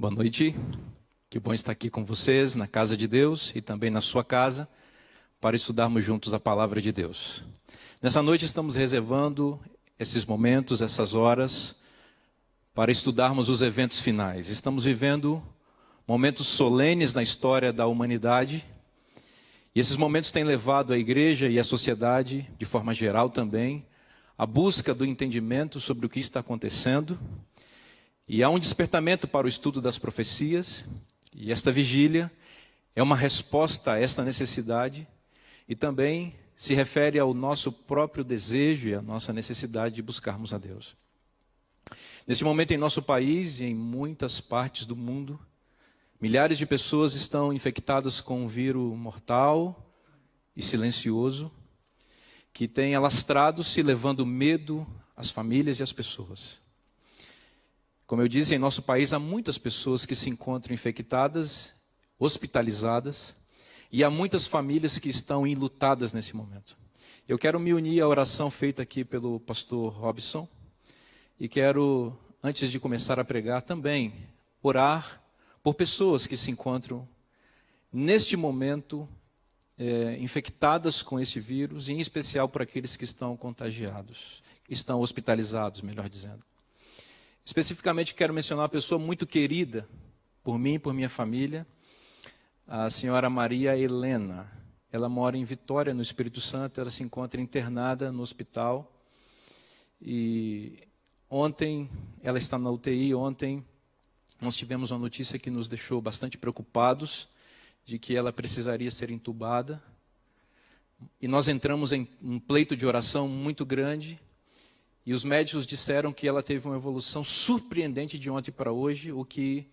Boa noite, que bom estar aqui com vocês, na casa de Deus e também na sua casa, para estudarmos juntos a palavra de Deus. Nessa noite estamos reservando esses momentos, essas horas, para estudarmos os eventos finais. Estamos vivendo momentos solenes na história da humanidade, e esses momentos têm levado a igreja e a sociedade, de forma geral também, à busca do entendimento sobre o que está acontecendo. E há um despertamento para o estudo das profecias, e esta vigília é uma resposta a esta necessidade, e também se refere ao nosso próprio desejo e à nossa necessidade de buscarmos a Deus. Neste momento, em nosso país e em muitas partes do mundo, milhares de pessoas estão infectadas com um vírus mortal e silencioso, que tem alastrado-se, levando medo às famílias e às pessoas. Como eu disse, em nosso país há muitas pessoas que se encontram infectadas, hospitalizadas, e há muitas famílias que estão enlutadas nesse momento. Eu quero me unir à oração feita aqui pelo pastor Robson, e quero, antes de começar a pregar, também orar por pessoas que se encontram neste momento infectadas com esse vírus, e em especial por aqueles que estão contagiados, estão hospitalizados, melhor dizendo. Especificamente quero mencionar uma pessoa muito querida por mim e por minha família, a senhora Maria Helena. Ela mora em Vitória, no Espírito Santo, ela se encontra internada no hospital. E ontem, ela está na UTI, ontem nós tivemos uma notícia que nos deixou bastante preocupados, de que ela precisaria ser entubada. E nós entramos em um pleito de oração muito grande, e os médicos disseram que ela teve uma evolução surpreendente de ontem para hoje, o que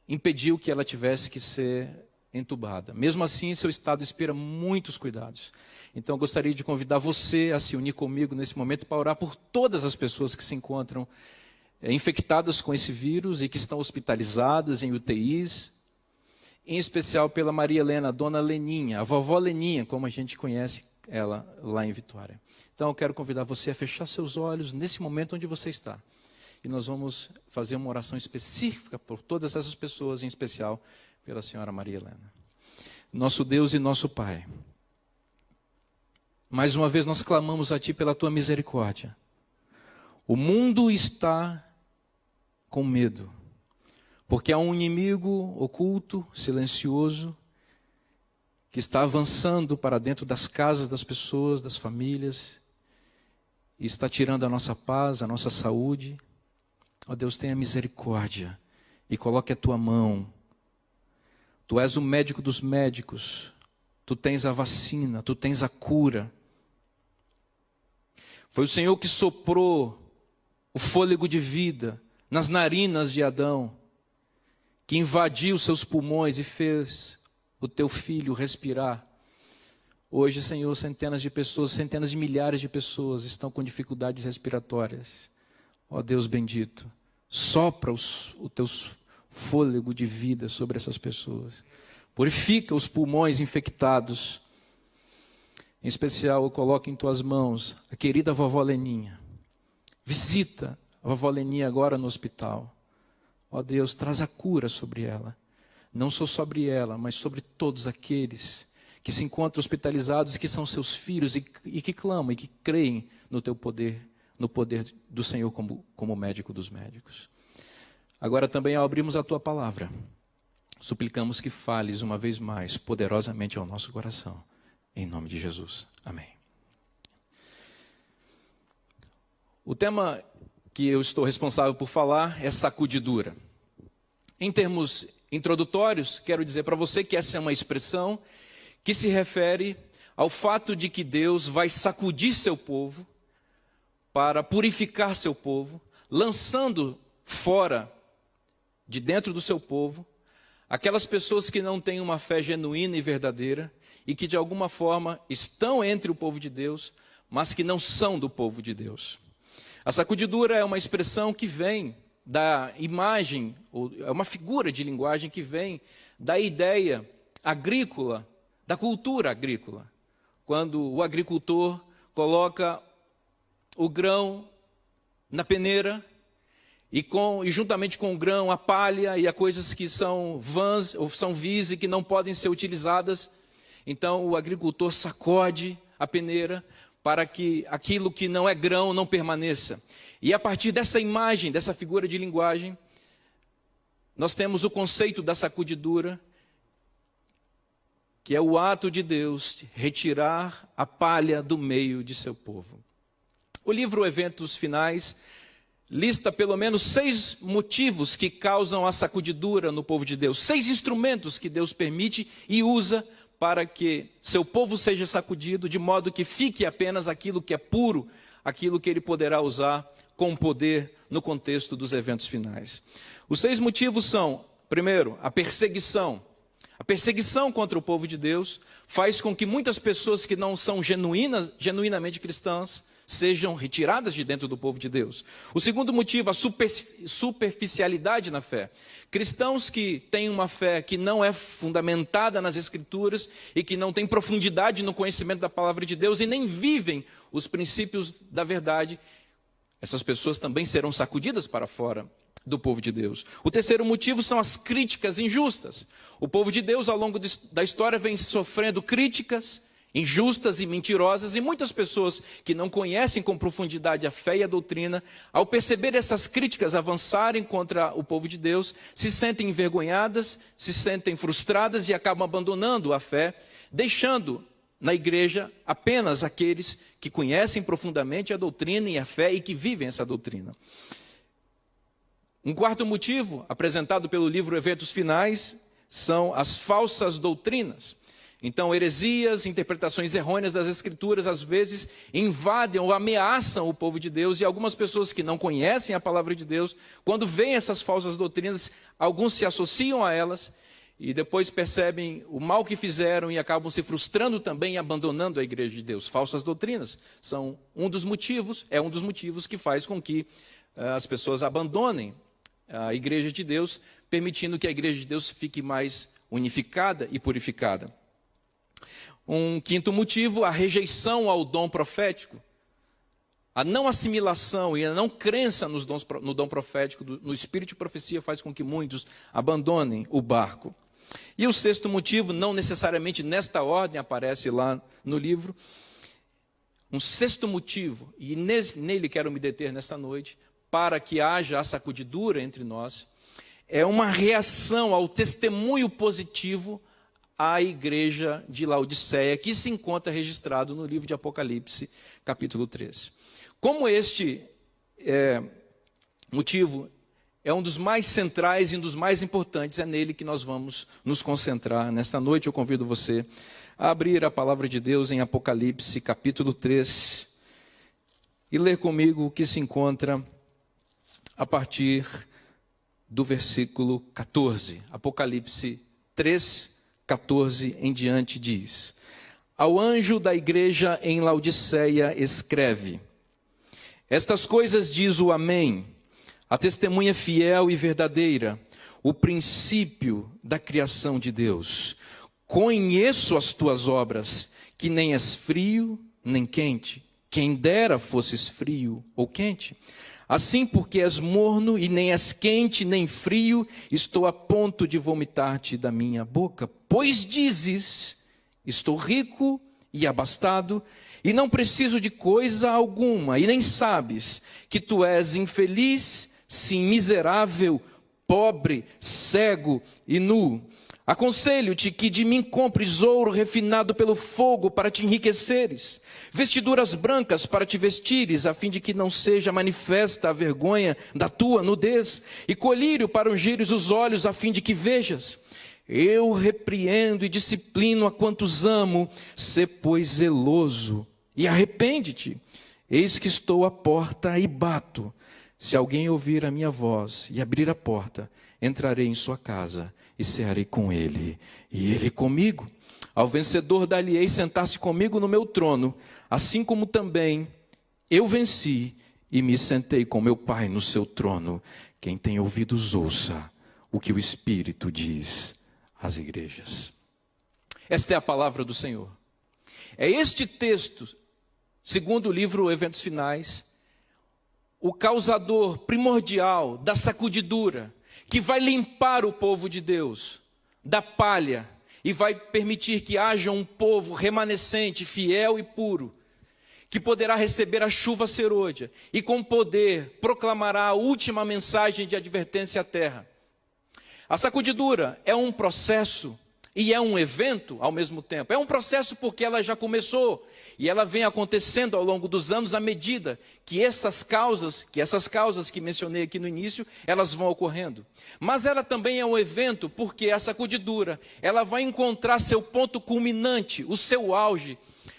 impediu que ela tivesse que ser entubada. Mesmo assim, seu estado inspira muitos cuidados. Então, eu gostaria de convidar você a se unir comigo nesse momento para orar por todas as pessoas que se encontram infectadas com esse vírus e que estão hospitalizadas em UTIs, em especial pela Maria Helena, a dona Leninha, a vovó Leninha, como a gente conhece ela lá em Vitória. Então eu quero convidar você a fechar seus olhos nesse momento onde você está. E nós vamos fazer uma oração específica por todas essas pessoas, em especial pela senhora Maria Helena. Nosso Deus e nosso Pai, mais uma vez nós clamamos a Ti pela Tua misericórdia. O mundo está com medo, porque há um inimigo oculto, silencioso, que está avançando para dentro das casas das pessoas, das famílias, e está tirando a nossa paz, a nossa saúde. Ó Deus, tenha misericórdia e coloque a Tua mão. Tu és o médico dos médicos, Tu tens a vacina, Tu tens a cura. Foi o Senhor que soprou o fôlego de vida nas narinas de Adão, que invadiu seus pulmões e fez o Teu filho respirar. Hoje, Senhor, centenas de pessoas, centenas de milhares de pessoas estão com dificuldades respiratórias. Ó Deus bendito, sopra o Teu fôlego de vida sobre essas pessoas. Purifica os pulmões infectados. Em especial, eu coloco em Tuas mãos a querida vovó Leninha. Visita a vovó Leninha agora no hospital. Ó Deus, traz a cura sobre ela. Não só sobre ela, mas sobre todos aqueles que se encontram hospitalizados e que são seus filhos e que clamam e que creem no Teu poder, no poder do Senhor como médico dos médicos. Agora também, ao abrirmos a Tua palavra, suplicamos que fales uma vez mais poderosamente ao nosso coração. Em nome de Jesus. Amém. O tema que eu estou responsável por falar é sacudidura. Em termos introdutórios, quero dizer para você que essa é uma expressão que se refere ao fato de que Deus vai sacudir seu povo para purificar seu povo, lançando fora de dentro do seu povo aquelas pessoas que não têm uma fé genuína e verdadeira e que de alguma forma estão entre o povo de Deus, mas que não são do povo de Deus. A sacudidura é uma expressão que vem da imagem, ou é uma figura de linguagem que vem da ideia agrícola, da cultura agrícola. Quando o agricultor coloca o grão na peneira e juntamente com o grão, a palha e a coisas que são vãs ou são vis e que não podem ser utilizadas. Então o agricultor sacode a peneira para que aquilo que não é grão não permaneça. E a partir dessa imagem, dessa figura de linguagem, nós temos o conceito da sacudidura, que é o ato de Deus retirar a palha do meio de seu povo. O livro Eventos Finais lista pelo menos 6 motivos que causam a sacudidura no povo de Deus. 6 instrumentos que Deus permite e usa para que seu povo seja sacudido, de modo que fique apenas aquilo que é puro, aquilo que ele poderá usar com poder no contexto dos eventos finais. Os 6 motivos são, primeiro, a perseguição. A perseguição contra o povo de Deus faz com que muitas pessoas que não são genuinamente cristãs sejam retiradas de dentro do povo de Deus. O segundo motivo, a superficialidade na fé. Cristãos que têm uma fé que não é fundamentada nas Escrituras e que não têm profundidade no conhecimento da palavra de Deus e nem vivem os princípios da verdade, essas pessoas também serão sacudidas para fora do povo de Deus. O terceiro motivo são as críticas injustas. O povo de Deus, ao longo da história, vem sofrendo críticas injustas e mentirosas, e muitas pessoas que não conhecem com profundidade a fé e a doutrina, ao perceber essas críticas avançarem contra o povo de Deus, se sentem envergonhadas, se sentem frustradas e acabam abandonando a fé, deixando na igreja apenas aqueles que conhecem profundamente a doutrina e a fé e que vivem essa doutrina. Um quarto motivo, apresentado pelo livro Eventos Finais, são as falsas doutrinas. Então, heresias, interpretações errôneas das Escrituras, às vezes, invadem ou ameaçam o povo de Deus, e algumas pessoas que não conhecem a palavra de Deus, quando veem essas falsas doutrinas, alguns se associam a elas, e depois percebem o mal que fizeram e acabam se frustrando também e abandonando a igreja de Deus. Falsas doutrinas são um dos motivos que faz com que as pessoas abandonem a igreja de Deus, permitindo que a igreja de Deus fique mais unificada e purificada. Um quinto motivo, a rejeição ao dom profético. A não assimilação e a não crença no dom profético, no espírito de profecia, faz com que muitos abandonem o barco. E o sexto motivo, não necessariamente nesta ordem, aparece lá no livro. Um sexto motivo, e nele quero me deter nesta noite, para que haja a sacudidura entre nós, é uma reação ao testemunho positivo à igreja de Laodiceia, que se encontra registrado no livro de Apocalipse, capítulo 3. Como este motivo é um dos mais centrais e um dos mais importantes, é nele que nós vamos nos concentrar. Nesta noite eu convido você a abrir a palavra de Deus em Apocalipse, capítulo 3, e ler comigo o que se encontra a partir do versículo 14. Apocalipse 3, 14 em diante diz: Ao anjo da igreja em Laodiceia escreve: Estas coisas diz o Amém, a testemunha fiel e verdadeira, o princípio da criação de Deus. Conheço as tuas obras, que nem és frio nem quente. Quem dera fosses frio ou quente. Assim, porque és morno e nem és quente nem frio, estou a ponto de vomitar-te da minha boca. Pois dizes, estou rico e abastado, e não preciso de coisa alguma, e nem sabes que tu és infeliz, sim, miserável, pobre, cego e nu. Aconselho-te que de mim compres ouro refinado pelo fogo para te enriqueceres, vestiduras brancas para te vestires, a fim de que não seja manifesta a vergonha da tua nudez, e colírio para ungires os olhos, a fim de que vejas. Eu repreendo e disciplino a quantos amo, sê pois zeloso e arrepende-te. Eis que estou à porta e bato. Se alguém ouvir a minha voz e abrir a porta, entrarei em sua casa e cearei com ele, e ele comigo. Ao vencedor dar-lhe-ei sentar-se comigo no meu trono, assim como também eu venci e me sentei com meu Pai no seu trono. Quem tem ouvidos, ouça o que o Espírito diz às igrejas. Esta é a palavra do Senhor. É este texto, segundo o livro Eventos Finais, o causador primordial da sacudidura, que vai limpar o povo de Deus da palha e vai permitir que haja um povo remanescente, fiel e puro, que poderá receber a chuva serôdia e com poder proclamará a última mensagem de advertência à terra. A sacudidura é um processo e é um evento ao mesmo tempo. É um processo porque ela já começou e ela vem acontecendo ao longo dos anos à medida que essas causas que mencionei aqui no início, elas vão ocorrendo. Mas ela também é um evento porque a sacudidura, ela vai encontrar seu ponto culminante, o seu auge,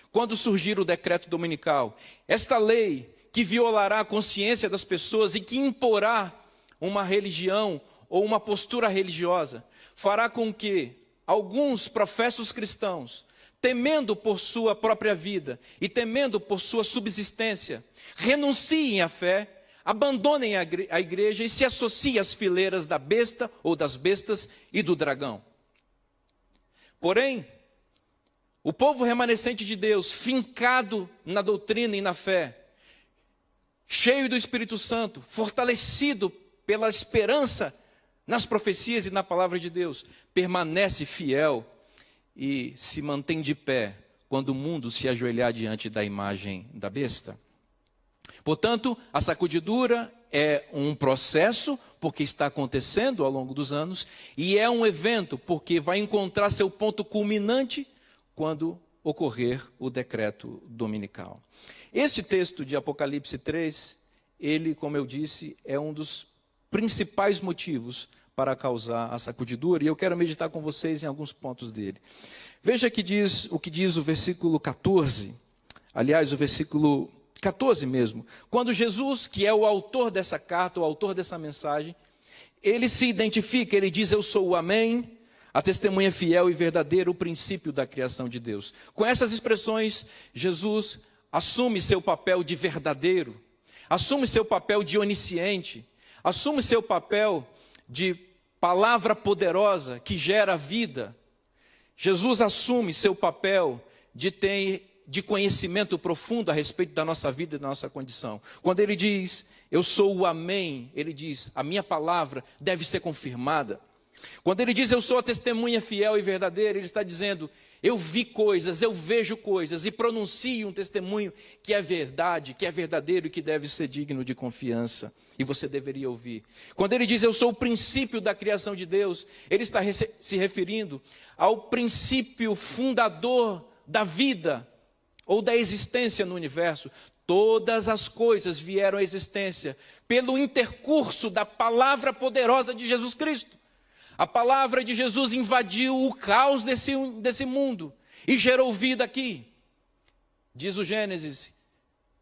quando surgir o decreto dominical. Esta lei que violará a consciência das pessoas e que imporá uma religião ou uma postura religiosa, fará com que alguns professos cristãos, temendo por sua própria vida e temendo por sua subsistência, renunciem à fé, abandonem a igreja e se associem às fileiras da besta ou das bestas e do dragão. Porém, o povo remanescente de Deus, fincado na doutrina e na fé, cheio do Espírito Santo, fortalecido pela esperança nas profecias e na palavra de Deus, permanece fiel e se mantém de pé quando o mundo se ajoelhar diante da imagem da besta. Portanto, a sacudidura é um processo, porque está acontecendo ao longo dos anos, e é um evento, porque vai encontrar seu ponto culminante quando ocorrer o decreto dominical. Este texto de Apocalipse 3, ele, como eu disse, é um dos principais motivos para causar a sacudidura, e eu quero meditar com vocês em alguns pontos dele. Veja o que diz o versículo 14, aliás, o versículo 14 mesmo, quando Jesus, que é o autor dessa carta, o autor dessa mensagem, ele se identifica, ele diz: eu sou o Amém, a testemunha fiel e verdadeira, o princípio da criação de Deus. Com essas expressões, Jesus assume seu papel de verdadeiro, assume seu papel de onisciente, assume seu papel de palavra poderosa que gera vida. Jesus assume seu papel de conhecimento profundo a respeito da nossa vida e da nossa condição. Quando ele diz, eu sou o Amém, ele diz, a minha palavra deve ser confirmada. Quando ele diz, eu sou a testemunha fiel e verdadeira, ele está dizendo, eu vi coisas, eu vejo coisas e pronuncio um testemunho que é verdade, que é verdadeiro e que deve ser digno de confiança. E você deveria ouvir. Quando ele diz, eu sou o princípio da criação de Deus, ele está se referindo ao princípio fundador da vida ou da existência no universo. Todas as coisas vieram à existência pelo intercurso da palavra poderosa de Jesus Cristo. A palavra de Jesus invadiu o caos desse mundo e gerou vida aqui. Diz o Gênesis,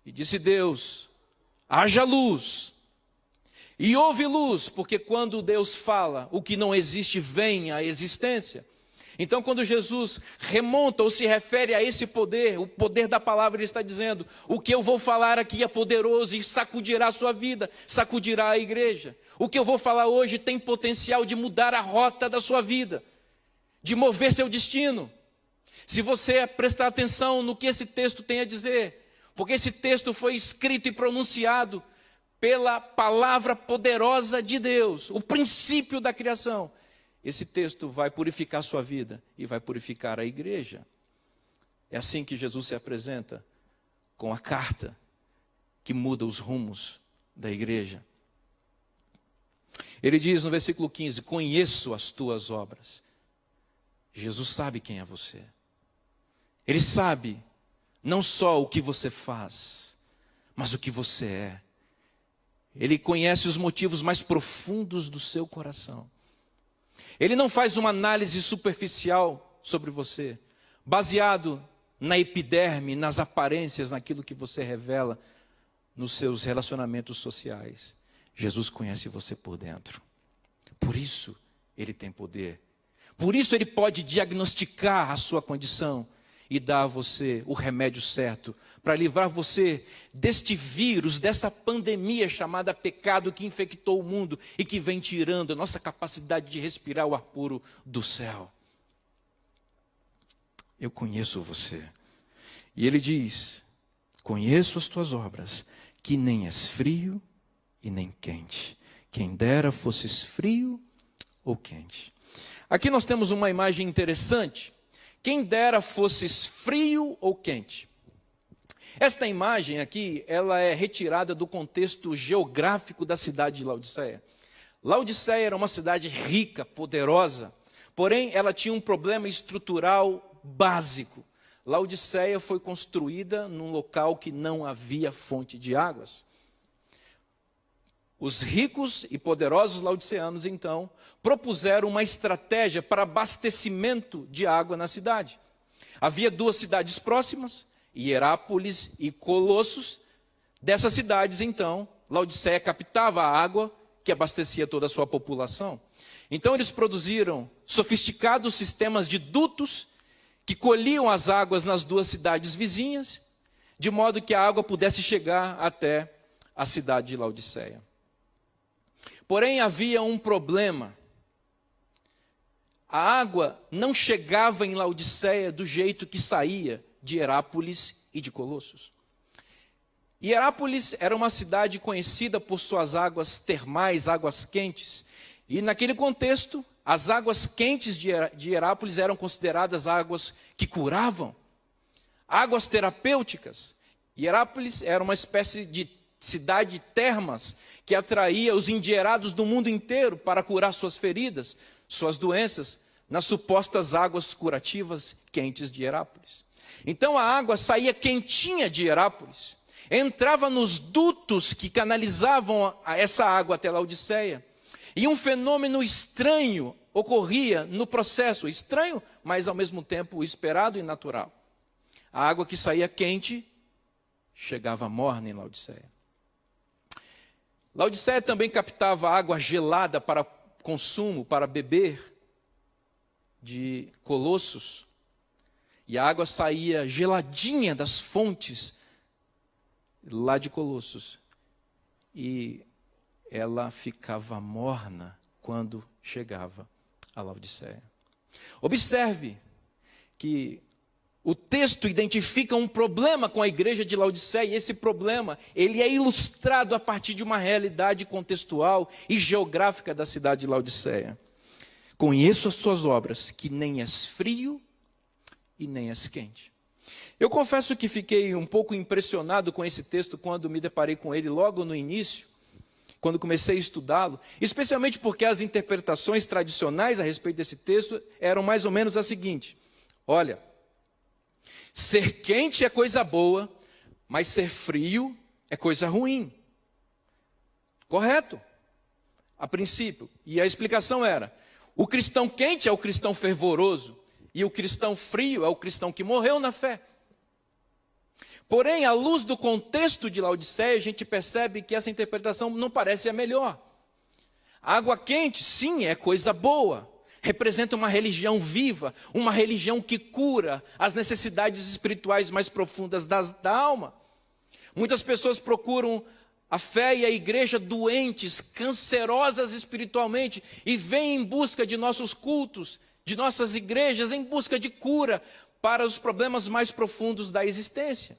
e disse Deus, haja luz. E houve luz, porque quando Deus fala, o que não existe vem à existência. Então, quando Jesus remonta ou se refere a esse poder, o poder da palavra, ele está dizendo, o que eu vou falar aqui é poderoso e sacudirá a sua vida, sacudirá a igreja. O que eu vou falar hoje tem potencial de mudar a rota da sua vida, de mover seu destino. Se você prestar atenção no que esse texto tem a dizer, porque esse texto foi escrito e pronunciado pela palavra poderosa de Deus, o princípio da criação. Esse texto vai purificar sua vida e vai purificar a igreja. É assim que Jesus se apresenta com a carta que muda os rumos da igreja. Ele diz no versículo 15, conheço as tuas obras. Jesus sabe quem é você. Ele sabe não só o que você faz, mas o que você é. Ele conhece os motivos mais profundos do seu coração. Ele não faz uma análise superficial sobre você, baseado na epiderme, nas aparências, naquilo que você revela nos seus relacionamentos sociais. Jesus conhece você por dentro. Por isso ele tem poder. Por isso ele pode diagnosticar a sua condição e dar a você o remédio certo para livrar você deste vírus, dessa pandemia chamada pecado que infectou o mundo e que vem tirando a nossa capacidade de respirar o ar puro do céu. Eu conheço você. E ele diz, conheço as tuas obras, que nem és frio e nem quente. Quem dera fosses frio ou quente. Aqui nós temos uma imagem interessante. Quem dera fosses frio ou quente. Esta imagem aqui, ela é retirada do contexto geográfico da cidade de Laodiceia. Laodiceia era uma cidade rica, poderosa, porém ela tinha um problema estrutural básico. Laodiceia foi construída num local que não havia fonte de águas. Os ricos e poderosos laodiceanos, então, propuseram uma estratégia para abastecimento de água na cidade. Havia duas cidades próximas, Hierápolis e Colossos. Dessas cidades, então, Laodiceia captava a água que abastecia toda a sua população. Então, eles produziram sofisticados sistemas de dutos que colhiam as águas nas duas cidades vizinhas, de modo que a água pudesse chegar até a cidade de Laodiceia. Porém, havia um problema. A água não chegava em Laodiceia do jeito que saía de Hierápolis e de Colossos. Hierápolis era uma cidade conhecida por suas águas termais, águas quentes. E naquele contexto, as águas quentes de Hierápolis eram consideradas águas que curavam, águas terapêuticas. Hierápolis era uma espécie de cidade de termas que atraía os endinheirados do mundo inteiro para curar suas feridas, suas doenças, nas supostas águas curativas quentes de Hierápolis. Então a água saía quentinha de Hierápolis, entrava nos dutos que canalizavam essa água até Laodiceia, e um fenômeno estranho ocorria no processo, estranho, mas ao mesmo tempo esperado e natural. A água que saía quente chegava morna em Laodiceia. Laodiceia também captava água gelada para consumo, para beber, de Colossos. E a água saía geladinha das fontes lá de Colossos. E ela ficava morna quando chegava a Laodiceia. Observe que o texto identifica um problema com a igreja de Laodiceia, e esse problema ele é ilustrado a partir de uma realidade contextual e geográfica da cidade de Laodiceia. Conheço as tuas obras, que nem és frio e nem és quente. Eu confesso que fiquei um pouco impressionado com esse texto quando me deparei com ele logo no início, quando comecei a estudá-lo, especialmente porque as interpretações tradicionais a respeito desse texto eram mais ou menos a seguinte: olha, ser quente é coisa boa, mas ser frio é coisa ruim. Correto? A princípio. E a explicação era: o cristão quente é o cristão fervoroso, e o cristão frio é o cristão que morreu na fé. Porém, à luz do contexto de Laodiceia, a gente percebe que essa interpretação não parece a melhor. A água quente, sim, é coisa boa. Representa uma religião viva, uma religião que cura as necessidades espirituais mais profundas da alma. Muitas pessoas procuram a fé e a igreja doentes, cancerosas espiritualmente, e vêm em busca de nossos cultos, de nossas igrejas, em busca de cura para os problemas mais profundos da existência.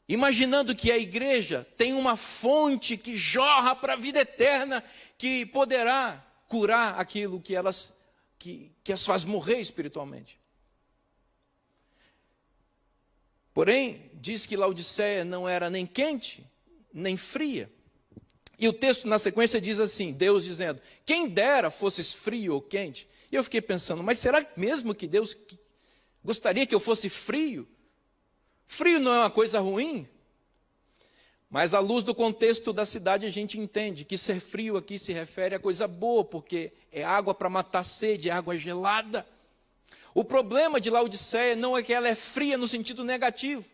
Imaginando que a igreja tem uma fonte que jorra para a vida eterna, que poderá curar aquilo que as faz morrer espiritualmente. Porém, diz que Laodiceia não era nem quente, nem fria. E o texto na sequência diz assim, Deus dizendo: quem dera fosses frio ou quente. E eu fiquei pensando, mas será mesmo que Deus gostaria que eu fosse frio? Frio não é uma coisa ruim? Mas à luz do contexto da cidade, a gente entende que ser frio aqui se refere a coisa boa, porque é água para matar a sede, é água gelada. O problema de Laodiceia não é que ela é fria no sentido negativo.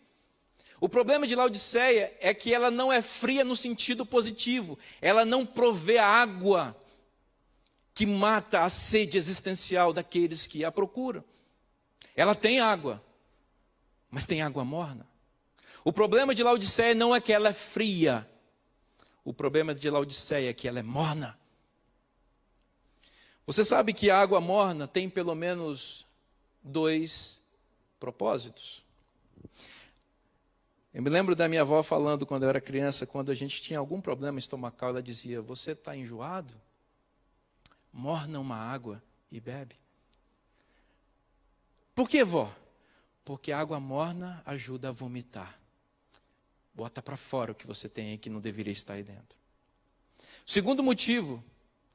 O problema de Laodiceia é que ela não é fria no sentido positivo. Ela não provê a água que mata a sede existencial daqueles que a procuram. Ela tem água, mas tem água morna. O problema de Laodiceia não é que ela é fria. O problema de Laodiceia é que ela é morna. Você sabe que a água morna tem pelo menos 2 propósitos. Eu me lembro da minha avó falando quando eu era criança, quando a gente tinha algum problema estomacal, ela dizia: você está enjoado? Morna uma água e bebe. Por que, vó? Porque a água morna ajuda a vomitar. Bota para fora o que você tem aí que não deveria estar aí dentro. Segundo motivo,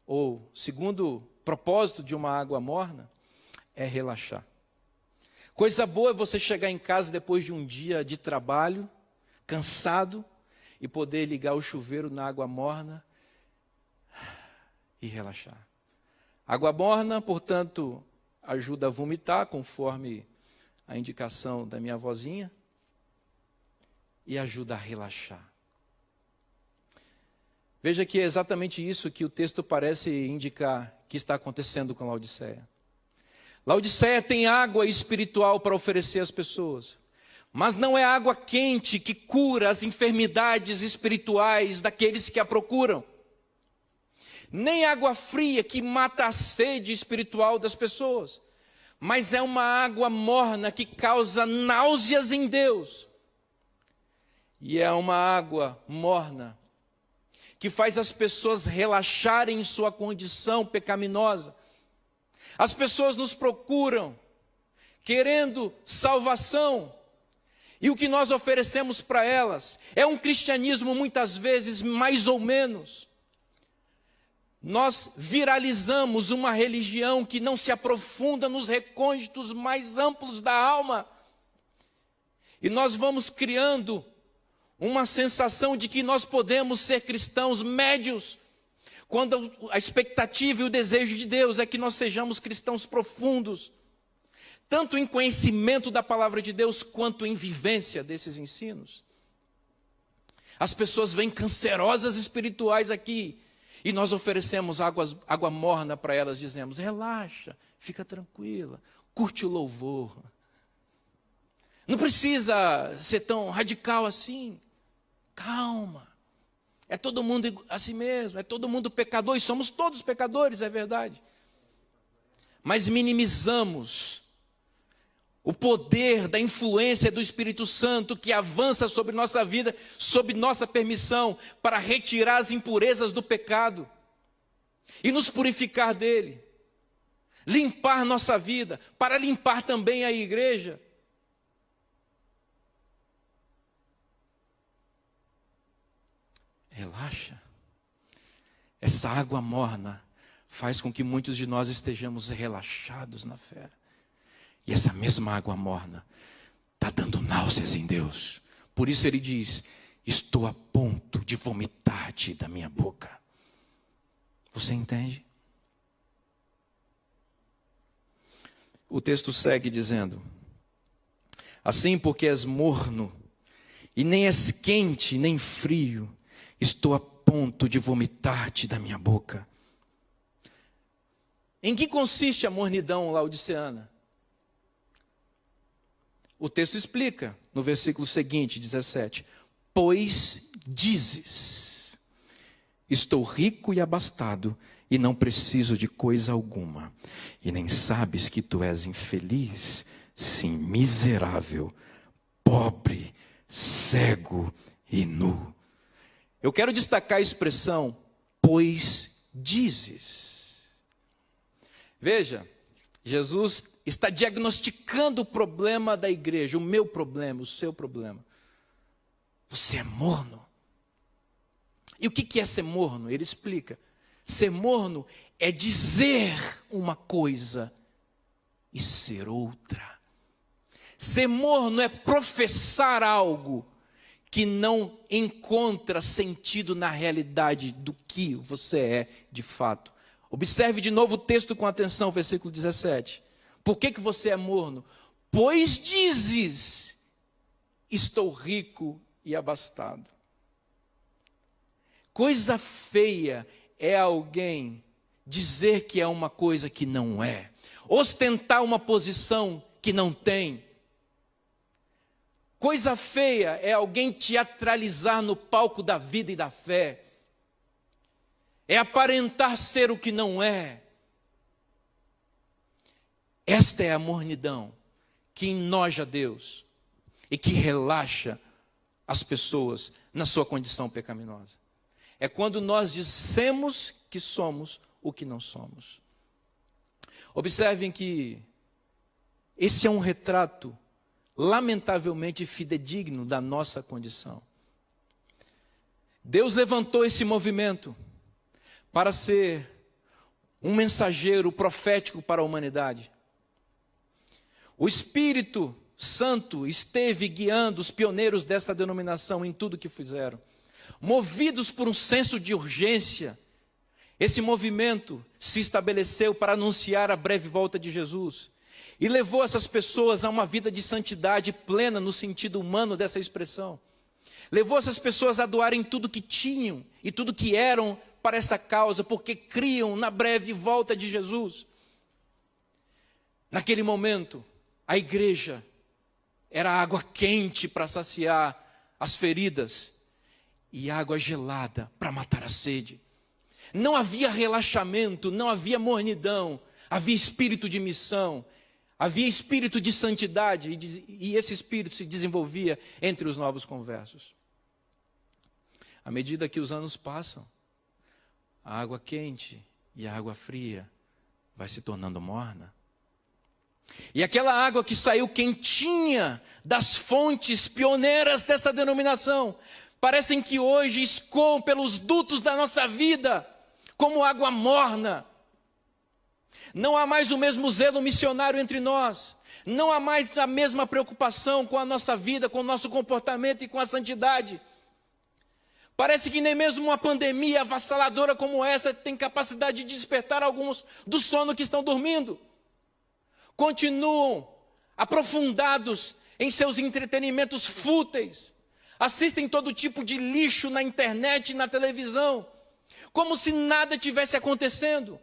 ou segundo propósito de uma água morna, é relaxar. Coisa boa é você chegar em casa depois de um dia de trabalho, cansado, e poder ligar o chuveiro na água morna e relaxar. Água morna, portanto, ajuda a vomitar, conforme a indicação da minha avózinha, e ajuda a relaxar. Veja que é exatamente isso que o texto parece indicar que está acontecendo com Laodiceia. Laodiceia tem água espiritual para oferecer às pessoas, mas não é água quente que cura as enfermidades espirituais daqueles que a procuram, nem água fria que mata a sede espiritual das pessoas, mas é uma água morna que causa náuseas em Deus, e é uma água morna que faz as pessoas relaxarem em sua condição pecaminosa. As pessoas nos procuram querendo salvação, e o que nós oferecemos para elas é um cristianismo muitas vezes mais ou menos. Nós viralizamos uma religião que não se aprofunda nos recônditos mais amplos da alma, e nós vamos criando uma sensação de que nós podemos ser cristãos médios, quando a expectativa e o desejo de Deus é que nós sejamos cristãos profundos, tanto em conhecimento da palavra de Deus, quanto em vivência desses ensinos. As pessoas vêm cancerosas espirituais aqui, e nós oferecemos água morna para elas, dizemos: relaxa, fica tranquila, curte o louvor. Não precisa ser tão radical assim, calma. É todo mundo assim mesmo, é todo mundo pecador, e somos todos pecadores, é verdade. Mas minimizamos o poder da influência do Espírito Santo que avança sobre nossa vida, sob nossa permissão, para retirar as impurezas do pecado e nos purificar dele, limpar nossa vida, para limpar também a igreja. Relaxa. Essa água morna faz com que muitos de nós estejamos relaxados na fé. E essa mesma água morna está dando náuseas em Deus. Por isso ele diz: estou a ponto de vomitar-te da minha boca. Você entende? O texto segue dizendo: assim, porque és morno, e nem és quente, nem frio, estou a ponto de vomitar-te da minha boca. Em que consiste a mornidão laodiceana? O texto explica no versículo seguinte, 17: pois dizes, estou rico e abastado, e não preciso de coisa alguma, e nem sabes que tu és infeliz, sim, miserável, pobre, cego e nu. Eu quero destacar a expressão, pois dizes. Veja, Jesus está diagnosticando o problema da igreja, o meu problema, o seu problema. Você é morno. E o que é ser morno? Ele explica. Ser morno é dizer uma coisa e ser outra. Ser morno é professar algo que não encontra sentido na realidade do que você é de fato. Observe de novo o texto com atenção, versículo 17. Por que você é morno? Pois dizes, estou rico e abastado. Coisa feia é alguém dizer que é uma coisa que não é, ostentar uma posição que não tem. Coisa feia é alguém teatralizar no palco da vida e da fé. É aparentar ser o que não é. Esta é a mornidão que enoja Deus e que relaxa as pessoas na sua condição pecaminosa. É quando nós dissemos que somos o que não somos. Observem que esse é um retrato lamentavelmente fidedigno da nossa condição. Deus levantou esse movimento para ser um mensageiro profético para a humanidade. O Espírito Santo esteve guiando os pioneiros dessa denominação em tudo que fizeram. Movidos por um senso de urgência, esse movimento se estabeleceu para anunciar a breve volta de Jesus e levou essas pessoas a uma vida de santidade plena no sentido humano dessa expressão. Levou essas pessoas a doarem tudo que tinham e tudo que eram para essa causa, porque criam na breve volta de Jesus. Naquele momento, a igreja era água quente para saciar as feridas e água gelada para matar a sede. Não havia relaxamento, não havia mornidão, havia espírito de missão, havia espírito de santidade e esse espírito se desenvolvia entre os novos conversos. À medida que os anos passam, a água quente e a água fria vai se tornando morna. E aquela água que saiu quentinha das fontes pioneiras dessa denominação, parecem que hoje escoam pelos dutos da nossa vida, como água morna. Não há mais o mesmo zelo missionário entre nós. Não há mais a mesma preocupação com a nossa vida, com o nosso comportamento e com a santidade. Parece que nem mesmo uma pandemia avassaladora como essa tem capacidade de despertar alguns do sono que estão dormindo. Continuam aprofundados em seus entretenimentos fúteis. Assistem todo tipo de lixo na internet e na televisão, como se nada tivesse acontecendo.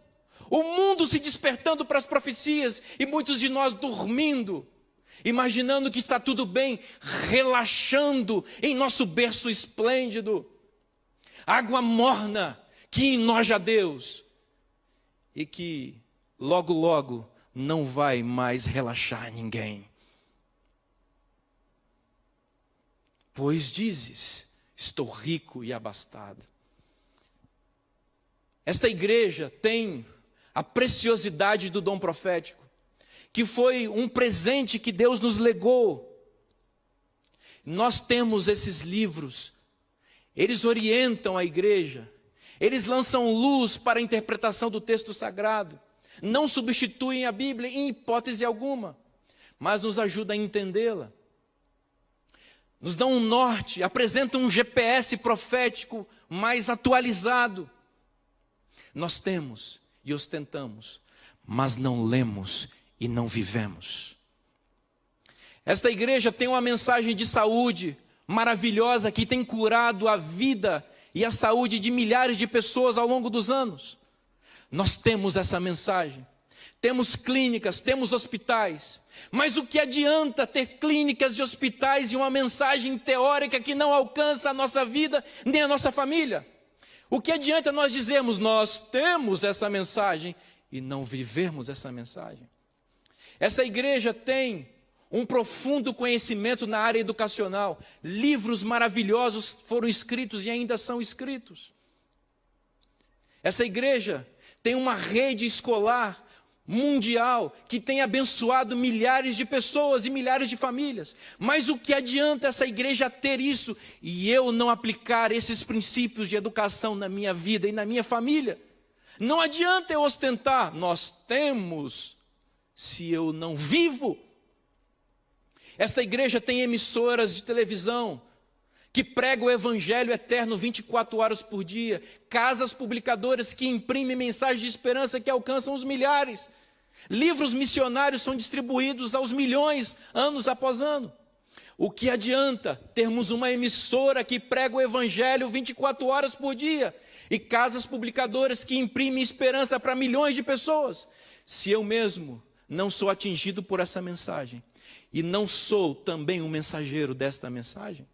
O mundo se despertando para as profecias e muitos de nós dormindo, imaginando que está tudo bem, relaxando em nosso berço esplêndido. Água morna que enoja a Deus e que logo, logo não vai mais relaxar ninguém. Pois dizes, estou rico e abastado. Esta igreja tem a preciosidade do dom profético, que foi um presente que Deus nos legou. Nós temos esses livros, eles orientam a igreja, eles lançam luz para a interpretação do texto sagrado, não substituem a Bíblia em hipótese alguma, mas nos ajudam a entendê-la. Nos dão um norte, apresentam um GPS profético mais atualizado. Nós temos e ostentamos, mas não lemos e não vivemos. Esta igreja tem uma mensagem de saúde maravilhosa que tem curado a vida e a saúde de milhares de pessoas ao longo dos anos. Nós temos essa mensagem. Temos clínicas, temos hospitais. Mas o que adianta ter clínicas e hospitais e uma mensagem teórica que não alcança a nossa vida nem a nossa família? O que adianta nós dizermos, nós temos essa mensagem e não vivermos essa mensagem? Essa igreja tem um profundo conhecimento na área educacional. Livros maravilhosos foram escritos e ainda são escritos. Essa igreja tem uma rede escolar mundial que tem abençoado milhares de pessoas e milhares de famílias. Mas o que adianta essa igreja ter isso e eu não aplicar esses princípios de educação na minha vida e na minha família? Não adianta eu ostentar, nós temos, se eu não vivo. Esta igreja tem emissoras de televisão que pregam o evangelho eterno 24 horas por dia, casas publicadoras que imprimem mensagens de esperança que alcançam os milhares. Livros missionários são distribuídos aos milhões, anos após ano. O que adianta termos uma emissora que prega o evangelho 24 horas por dia e casas publicadoras que imprimem esperança para milhões de pessoas, se eu mesmo não sou atingido por essa mensagem e não sou também um mensageiro desta mensagem?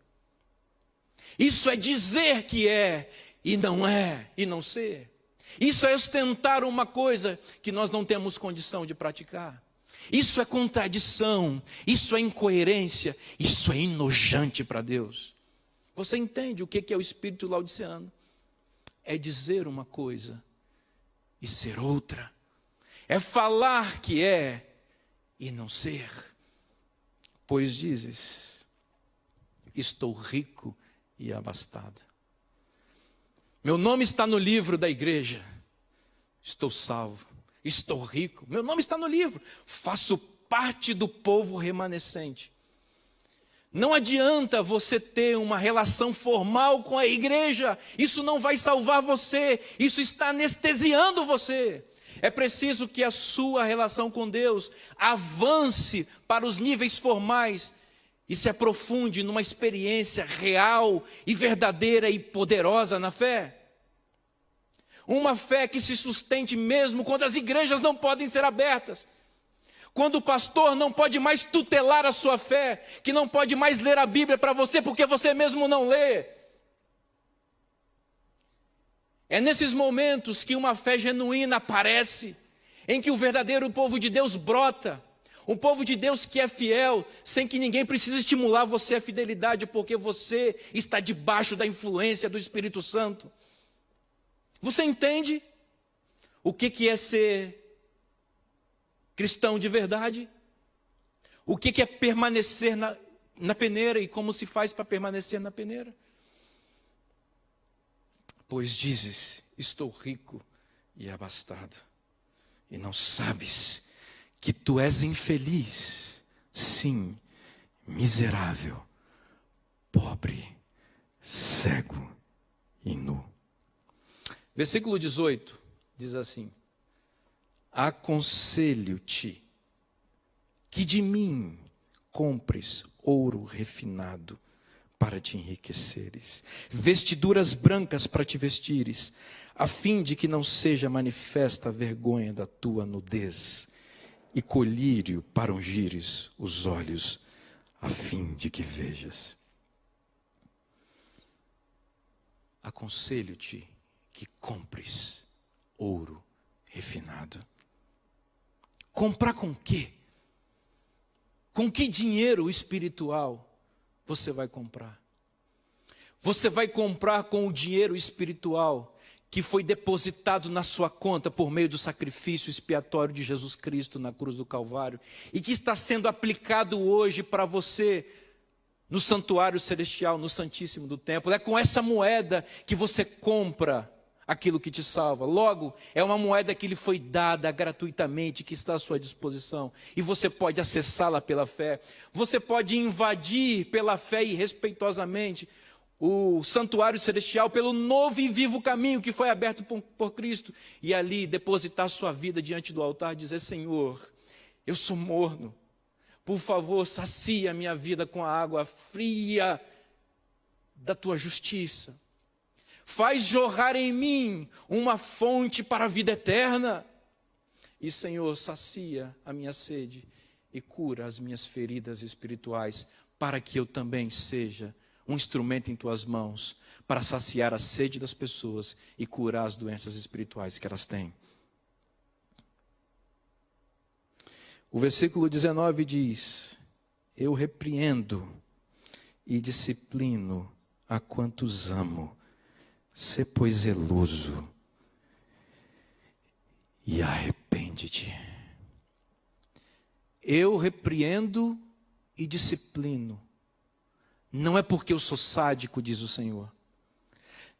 Isso é dizer que é e não ser. Isso é ostentar uma coisa que nós não temos condição de praticar. Isso é contradição, isso é incoerência, isso é enojante para Deus. Você entende o que é o espírito laodiceano? É dizer uma coisa e ser outra. É falar que é e não ser. Pois dizes, estou rico e abastado. Meu nome está no livro da igreja. Estou salvo. Estou rico. Meu nome está no livro. Faço parte do povo remanescente. Não adianta você ter uma relação formal com a igreja. Isso não vai salvar você. Isso está anestesiando você. É preciso que a sua relação com Deus avance para os níveis formais e se aprofunde numa experiência real e verdadeira e poderosa na fé. Uma fé que se sustente mesmo quando as igrejas não podem ser abertas. Quando o pastor não pode mais tutelar a sua fé, que não pode mais ler a Bíblia para você porque você mesmo não lê. É nesses momentos que uma fé genuína aparece, em que o verdadeiro povo de Deus brota. Um povo de Deus que é fiel, sem que ninguém precise estimular você à fidelidade, porque você está debaixo da influência do Espírito Santo. Você entende o que é ser cristão de verdade? O que é permanecer na peneira e como se faz para permanecer na peneira? Pois dizes, estou rico e abastado, e não sabes que tu és infeliz, sim, miserável, pobre, cego e nu. Versículo 18 diz assim: aconselho-te que de mim compres ouro refinado para te enriqueceres, vestiduras brancas para te vestires, a fim de que não seja manifesta a vergonha da tua nudez, e colírio para ungires os olhos, a fim de que vejas. Aconselho-te que compres ouro refinado. Comprar com quê? Com que dinheiro espiritual você vai comprar? Você vai comprar com o dinheiro espiritual que foi depositado na sua conta por meio do sacrifício expiatório de Jesus Cristo na cruz do Calvário e que está sendo aplicado hoje para você no santuário celestial, no Santíssimo do Templo. É com essa moeda que você compra aquilo que te salva. Logo, é uma moeda que lhe foi dada gratuitamente, que está à sua disposição. E você pode acessá-la pela fé. Você pode invadir pela fé e respeitosamente o santuário celestial pelo novo e vivo caminho que foi aberto por Cristo. E ali depositar sua vida diante do altar e dizer: Senhor, eu sou morno. Por favor, sacia a minha vida com a água fria da tua justiça. Faz jorrar em mim uma fonte para a vida eterna. E, Senhor, sacia a minha sede e cura as minhas feridas espirituais, para que eu também seja um instrumento em tuas mãos, para saciar a sede das pessoas e curar as doenças espirituais que elas têm. O versículo 19 diz: eu repreendo e disciplino a quantos amo. Sê, pois, zeloso e arrepende-te. Eu repreendo e disciplino. Não é porque eu sou sádico, diz o Senhor.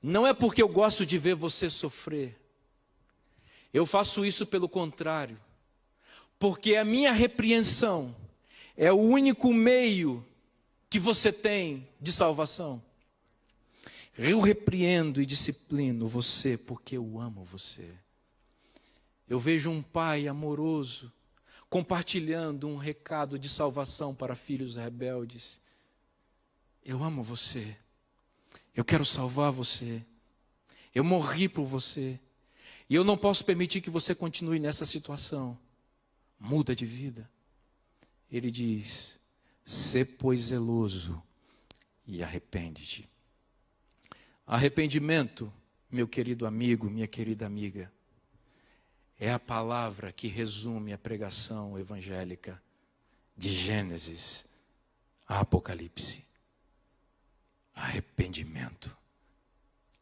Não é porque eu gosto de ver você sofrer. Eu faço isso pelo contrário. Porque a minha repreensão é o único meio que você tem de salvação. Eu repreendo e disciplino você porque eu amo você. Eu vejo um pai amoroso compartilhando um recado de salvação para filhos rebeldes. Eu amo você. Eu quero salvar você. Eu morri por você. E eu não posso permitir que você continue nessa situação. Muda de vida. Ele diz: sê, pois, zeloso e arrepende-te. Arrependimento, meu querido amigo, minha querida amiga, é a palavra que resume a pregação evangélica de Gênesis a Apocalipse. arrependimento.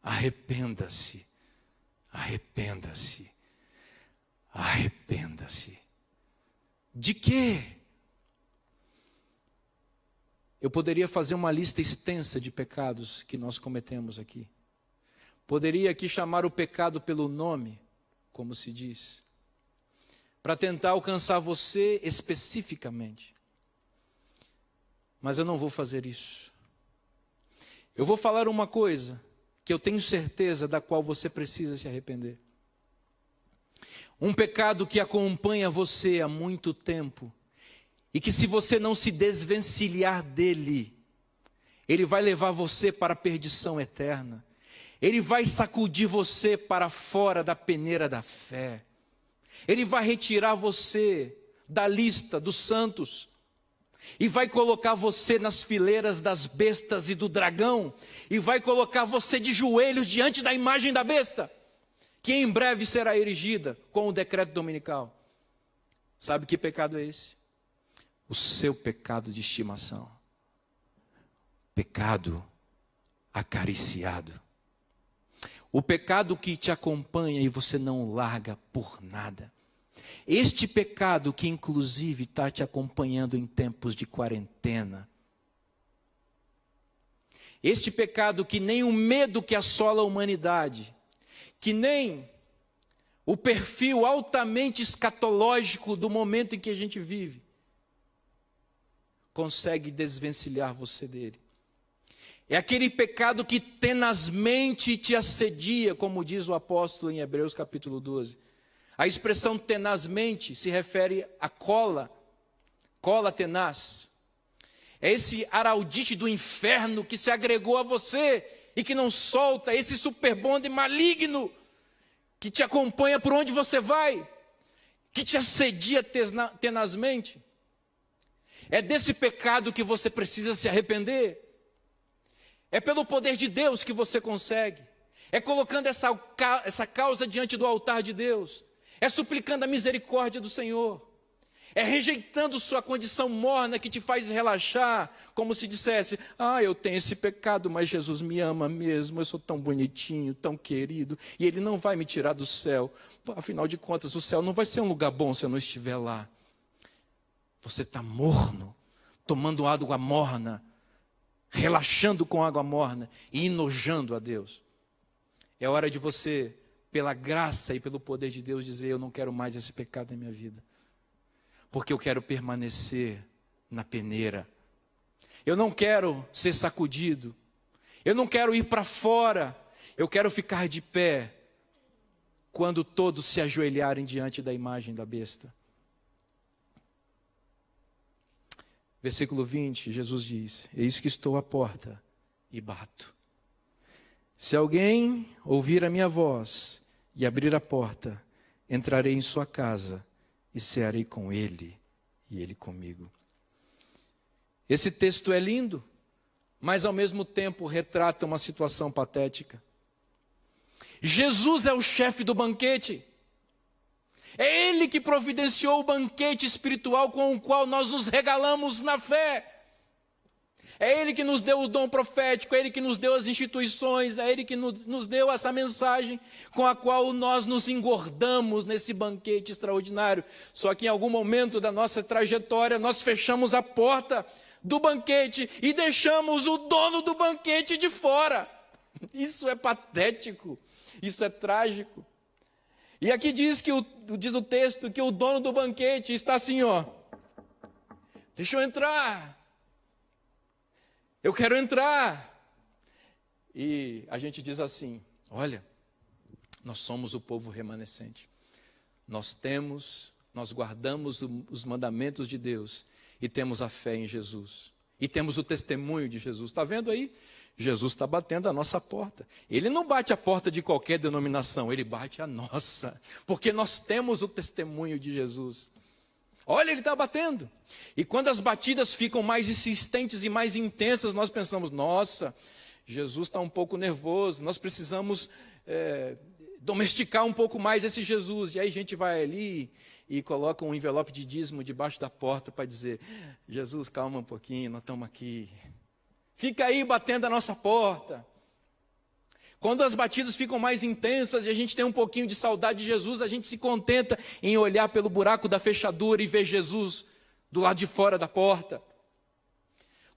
Arrependa-se, arrependa-se, arrependa-se. De quê? Eu poderia fazer uma lista extensa de pecados que nós cometemos aqui. Poderia aqui chamar o pecado pelo nome, como se diz, para tentar alcançar você especificamente. Mas eu não vou fazer isso. Eu vou falar uma coisa que eu tenho certeza da qual você precisa se arrepender. Um pecado que acompanha você há muito tempo e que, se você não se desvencilhar dele, ele vai levar você para a perdição eterna. Ele vai sacudir você para fora da peneira da fé. Ele vai retirar você da lista dos santos e vai colocar você nas fileiras das bestas e do dragão, e vai colocar você de joelhos diante da imagem da besta, que em breve será erigida com o decreto dominical. Sabe que pecado é esse? O seu pecado de estimação. Pecado acariciado. O pecado que te acompanha e você não larga por nada. Este pecado que inclusive está te acompanhando em tempos de quarentena. Este pecado que nem o medo que assola a humanidade, que nem o perfil altamente escatológico do momento em que a gente vive, consegue desvencilhar você dele. É aquele pecado que tenazmente te assedia, como diz o apóstolo em Hebreus capítulo 12. A expressão tenazmente se refere a cola tenaz. É esse araldite do inferno que se agregou a você e que não solta, esse superbonde maligno que te acompanha por onde você vai, que te assedia tenazmente. É desse pecado que você precisa se arrepender. É pelo poder de Deus que você consegue. É colocando essa causa diante do altar de Deus. É suplicando a misericórdia do Senhor. É rejeitando sua condição morna que te faz relaxar, como se dissesse: eu tenho esse pecado, mas Jesus me ama mesmo, eu sou tão bonitinho, tão querido, e Ele não vai me tirar do céu. Afinal de contas, o céu não vai ser um lugar bom se eu não estiver lá. Você está morno, tomando água morna, relaxando com água morna e enojando a Deus. É hora de você, pela graça e pelo poder de Deus, dizer: eu não quero mais esse pecado na minha vida. Porque eu quero permanecer na peneira. Eu não quero ser sacudido. Eu não quero ir para fora. Eu quero ficar de pé quando todos se ajoelharem diante da imagem da besta. Versículo 20, Jesus diz: eis que estou à porta e bato. Se alguém ouvir a minha voz e abrir a porta, entrarei em sua casa e cearei com ele e ele comigo. Esse texto é lindo, mas ao mesmo tempo retrata uma situação patética. Jesus é o chefe do banquete. É Ele que providenciou o banquete espiritual com o qual nós nos regalamos na fé. É Ele que nos deu o dom profético, é Ele que nos deu as instituições, é Ele que nos deu essa mensagem com a qual nós nos engordamos nesse banquete extraordinário. Só que em algum momento da nossa trajetória nós fechamos a porta do banquete e deixamos o dono do banquete de fora. Isso é patético, isso é trágico. E aqui diz o texto que o dono do banquete está assim, deixa eu entrar. Eu quero entrar. E a gente diz assim: olha, nós somos o povo remanescente. Nós guardamos os mandamentos de Deus e temos a fé em Jesus. E temos o testemunho de Jesus. Está vendo aí? Jesus está batendo a nossa porta. Ele não bate a porta de qualquer denominação, ele bate a nossa. Porque nós temos o testemunho de Jesus. Olha, ele está batendo. E quando as batidas ficam mais insistentes e mais intensas, nós pensamos: nossa, Jesus está um pouco nervoso, nós precisamos domesticar um pouco mais esse Jesus. E aí a gente vai ali e coloca um envelope de dízimo debaixo da porta para dizer: Jesus, calma um pouquinho, nós estamos aqui fica aí batendo a nossa porta. Quando as batidas ficam mais intensas e a gente tem um pouquinho de saudade de Jesus, a gente se contenta em olhar pelo buraco da fechadura e ver Jesus do lado de fora da porta.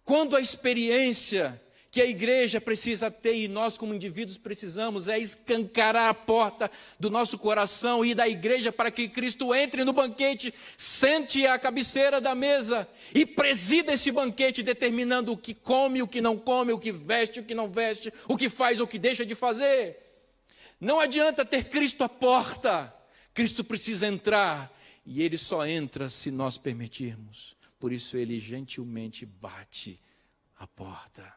Quando a experiência que a igreja precisa ter e nós como indivíduos precisamos é escancarar a porta do nosso coração e da igreja para que Cristo entre no banquete, sente à cabeceira da mesa e presida esse banquete, determinando o que come, o que não come, o que veste, o que não veste, o que faz, o que deixa de fazer. Não adianta ter Cristo à porta, Cristo precisa entrar e Ele só entra se nós permitirmos. Por isso Ele gentilmente bate a porta.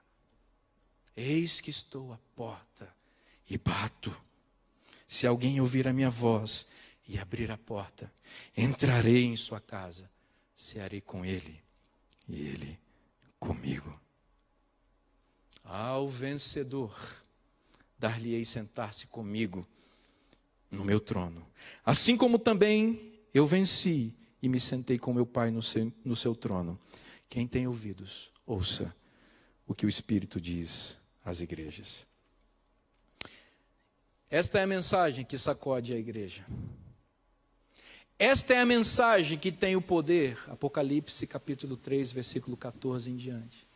Eis que estou à porta e bato. Se alguém ouvir a minha voz e abrir a porta, entrarei em sua casa, cearei com ele e ele comigo. Ao vencedor, dar-lhe-ei sentar-se comigo no meu trono. Assim como também eu venci e me sentei com meu Pai no seu trono. Quem tem ouvidos, ouça o que o Espírito diz às igrejas. Esta é a mensagem que sacode a igreja. Esta é a mensagem que tem o poder, Apocalipse capítulo 3, versículo 14 em diante.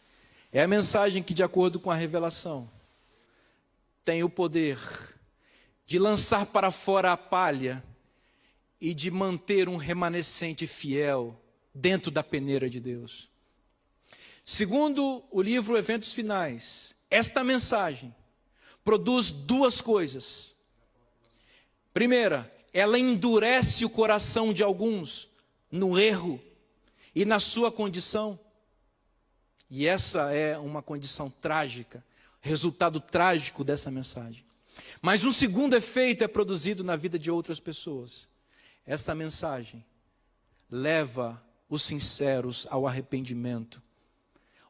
É a mensagem que, de acordo com a revelação, tem o poder de lançar para fora a palha e de manter um remanescente fiel dentro da peneira de Deus. Segundo o livro Eventos Finais, esta mensagem produz duas coisas. Primeira, ela endurece o coração de alguns no erro e na sua condição. E essa é uma condição trágica, resultado trágico dessa mensagem. Mas um segundo efeito é produzido na vida de outras pessoas. Esta mensagem leva os sinceros ao arrependimento.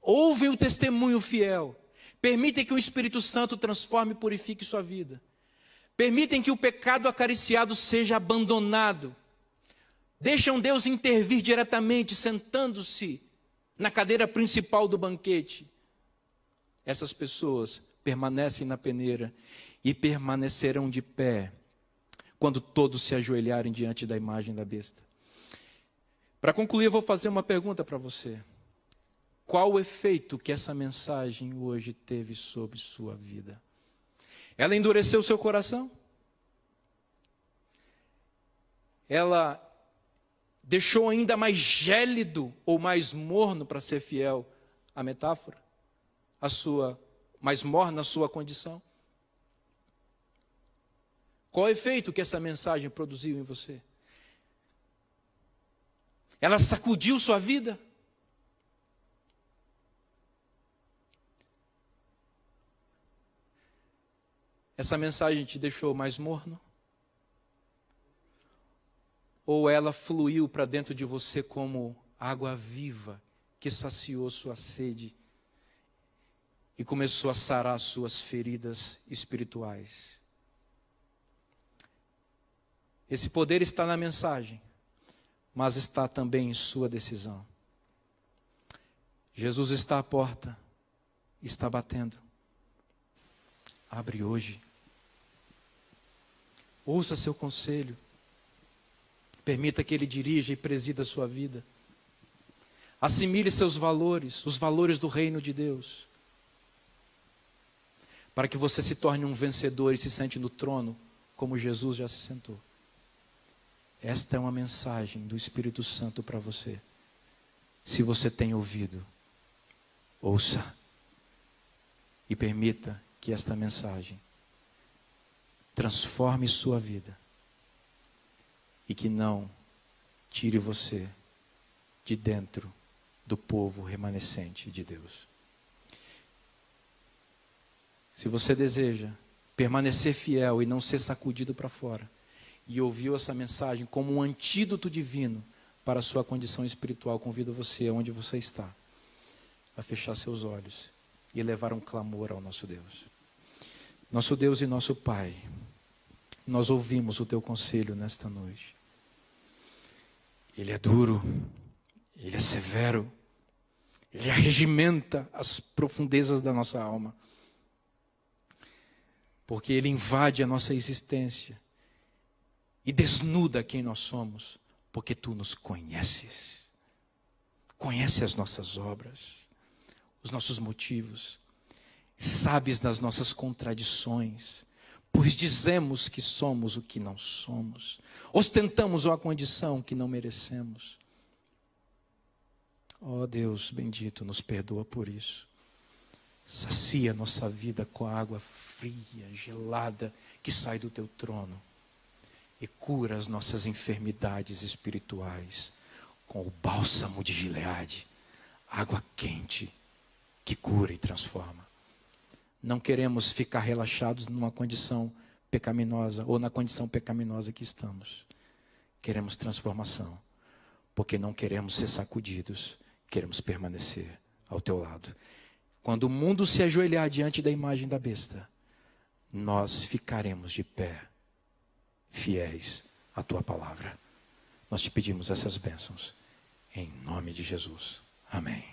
Ouvem o testemunho fiel. Permitem que o Espírito Santo transforme e purifique sua vida. Permitem que o pecado acariciado seja abandonado. Deixam Deus intervir diretamente, sentando-se na cadeira principal do banquete. Essas pessoas permanecem na peneira e permanecerão de pé quando todos se ajoelharem diante da imagem da besta. Para concluir, eu vou fazer uma pergunta para você. Qual o efeito que essa mensagem hoje teve sobre sua vida? Ela endureceu seu coração? Ela deixou ainda mais gélido ou mais morno, para ser fiel à metáfora, a sua mais morna a sua condição? Qual o efeito que essa mensagem produziu em você? Ela sacudiu sua vida? Essa mensagem te deixou mais morno? Ou ela fluiu para dentro de você como água viva que saciou sua sede e começou a sarar suas feridas espirituais? Esse poder está na mensagem, mas está também em sua decisão. Jesus está à porta, está batendo. Abre hoje. Ouça seu conselho. Permita que Ele dirija e presida a sua vida. Assimile seus valores, os valores do reino de Deus, para que você se torne um vencedor e se sente no trono, como Jesus já se sentou. Esta é uma mensagem do Espírito Santo para você. Se você tem ouvido, ouça e permita que esta mensagem transforme sua vida e que não tire você de dentro do povo remanescente de Deus. Se você deseja permanecer fiel e não ser sacudido para fora, e ouviu essa mensagem como um antídoto divino para a sua condição espiritual, convido você, onde você está, a fechar seus olhos e levar um clamor ao nosso Deus. Nosso Deus e nosso Pai, nós ouvimos o Teu conselho nesta noite. Ele é duro, Ele é severo, Ele arregimenta as profundezas da nossa alma. Porque Ele invade a nossa existência e desnuda quem nós somos, porque Tu nos conheces. Conhece as nossas obras, os nossos motivos, sabes das nossas contradições, pois dizemos que somos o que não somos, ostentamos uma condição que não merecemos. Ó Deus bendito, nos perdoa por isso. Sacia nossa vida com a água fria, gelada, que sai do Teu trono. E cura as nossas enfermidades espirituais com o bálsamo de Gileade, água quente que cura e transforma. Não queremos ficar relaxados numa condição pecaminosa ou na condição pecaminosa que estamos. Queremos transformação, porque não queremos ser sacudidos, queremos permanecer ao Teu lado. Quando o mundo se ajoelhar diante da imagem da besta, nós ficaremos de pé, fiéis à Tua palavra. Nós te pedimos essas bênçãos, em nome de Jesus. Amém.